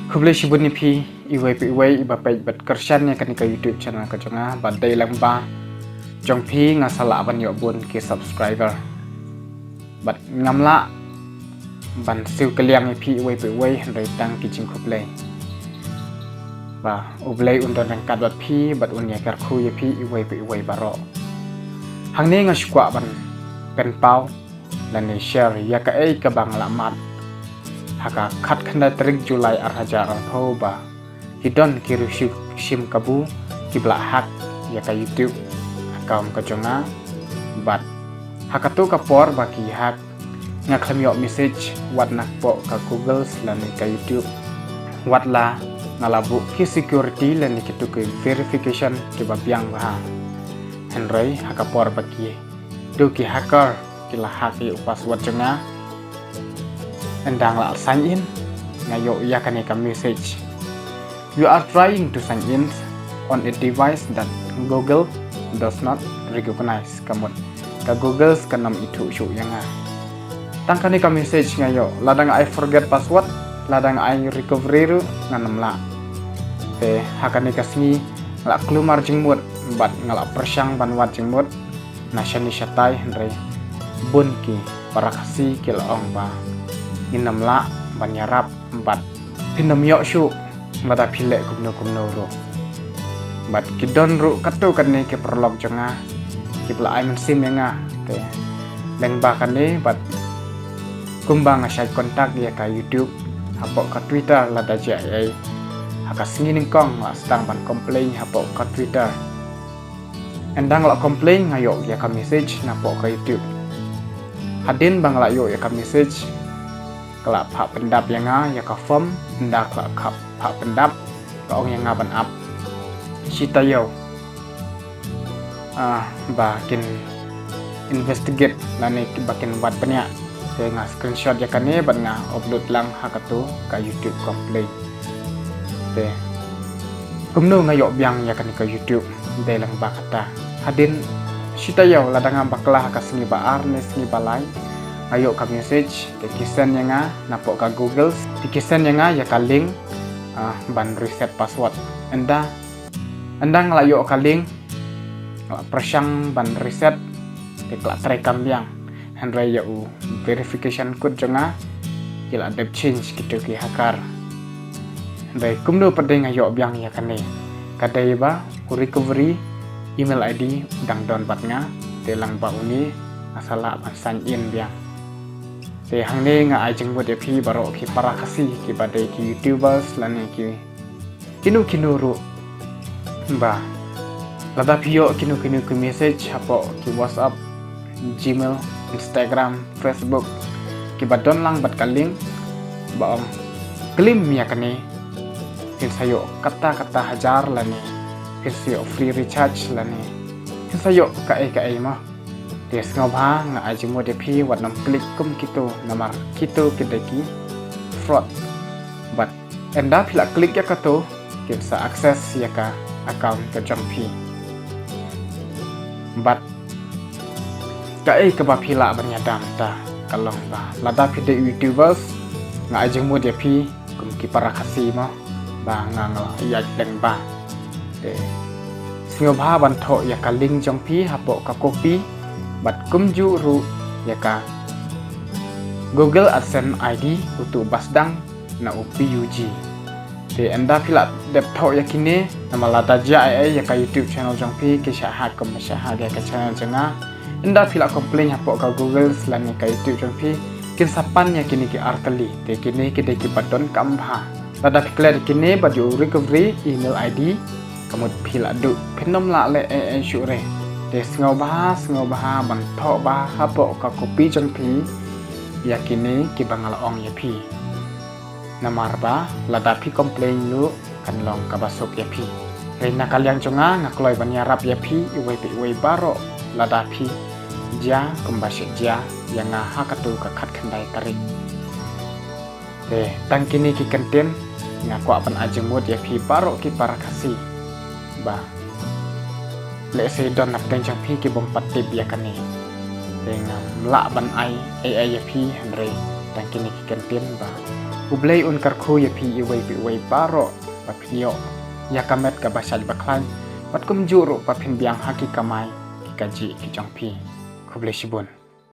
Kublai shibun ni pi iwai pi iwai iba pai bat kershan ya kan ka YouTube channel ka jonga badai lang ba jong pi nga sala ban yo bun ke subscriber bat ngamla ban siu kaliang ni pi iwai pi iwai handai tang ki jing kublai ba ublai undon rang kat bat pi bat un ya kar khu ya pi iwai pi iwai baro hang ne nga shkwa ban pen pau lan ni share ya ka ei ka bang la mat haka khat khanda tarik Julai arhaja arho ba hidon kiru shim kabu kibla hak ya ka YouTube account ka jonga bat haka to ka por ba ki hak nga khamyo message wat nak po ka Google lan ka YouTube wat la ngalabu ki security lan ki to ke verification ki ba biang ba henry haka por ba ki do ki hacker kila hak ki password jonga endang la sign in ngayo ya kan ka message you are trying to sign in on a device that Google does not recognize kamot ka Google kanam itu syu yang tang kan ka message ngayo ladang I forget password ladang I recovery ru nganam la te hakan ka singi la klumar jingmut bat ngala persyang banwat jingmut nasyani syatai henry bunki para kasih kilong ba inam la banyarap bat pinam yo syu mata pilek kumno ro bat kidon ru katu kan ni ke perlog jonga kibla ai sim nga te leng ba kan ni bat kumbang asai kontak ya ka YouTube hapok ka Twitter la da ja ai haka singin kong la stang ban complain hapok ka Twitter endang la complain ngayo ya ka message na pok ka YouTube hadin bang la yo ya ka message kelak pak pendap yang ya ka form ndak kelak pak pendap ka ong yang ban up cita yo bakin investigate lani bakin buat banyak dengan screenshot ya kan ni ban upload lang hakatu ka YouTube komplain te kumno ngayo biang ya kan ka YouTube de lang bakata hadin cita yo ladang baklah ka singi baar ne singi balai ayo ka message ke kisen yang napok ka Google di kisen yang ya ka link ban reset password anda ngelayo ka link persyang ban reset ke klak terekam yang handrai ya verification code jonga kila dep change gitu ki hacker handrai kumdo pade ngayo biang ya kan ni kadai ba recovery email ID dang don batnga telang ba uni asala ban sign in biang te hang ne nga ai jeng bode phi baro ki para kasi ki badai ki YouTubers lani ki kinu ru ba lada pio kinu ki message hapo ki WhatsApp Gmail Instagram Facebook ki badon lang bat kaling ba om klim ya kane kin sayo kata hajar lani kin sayo free recharge lani kin sayo ka ai mah des ngobha nga aji mode pi wat nam klik kum kitu namar kitu kideki fraud but enda pila klik ya kato kita akses ya ka account ka jampi but kai ka ba pila banyadam ta kalong ba lada pi de YouTubers nga aji mode pi kum ki para kasi mo ba nga ya deng ba de ngobha ban tho ya ka link jampi hapo ka copy bat kumju ru ya ka Google AdSense ID untuk basdang na UPUG te anda pila dep tho ya kini nama lada ja ai ya ka YouTube channel jong pi ke syahat kom syahat ya ka channel jenga anda pila complain hapo ka Google selani ka YouTube jong pi kin sapan ya kini ki arteli te kini ki de ki badon kambha lada clear kini baju recovery email ID kamu pila du penom la le syure des ngobah ban tho ba hapo ka kopi jong pi yakini ki bangal ong ya pi namar ba lada pi complain lu kan long ka basok ya pi rena kaliang jonga ngakloi banyarap ya pi iwai baro lada pi ja kumbasya ja yang hakatu ka khat khandai tarik te tangkini ki kenten ngaku apan ajemut ya pi baro ki para kasih ba le se don nak dan jang pi ki bom patip ya kan ni dengan la ban ai ya pi henry dan kini ki kenten ba ublay un karku ya pi iway paro papinyo ya kamet ka basal baklan pat kum juro papin biang haki kamai ki kaji ki jong pi kublay sibun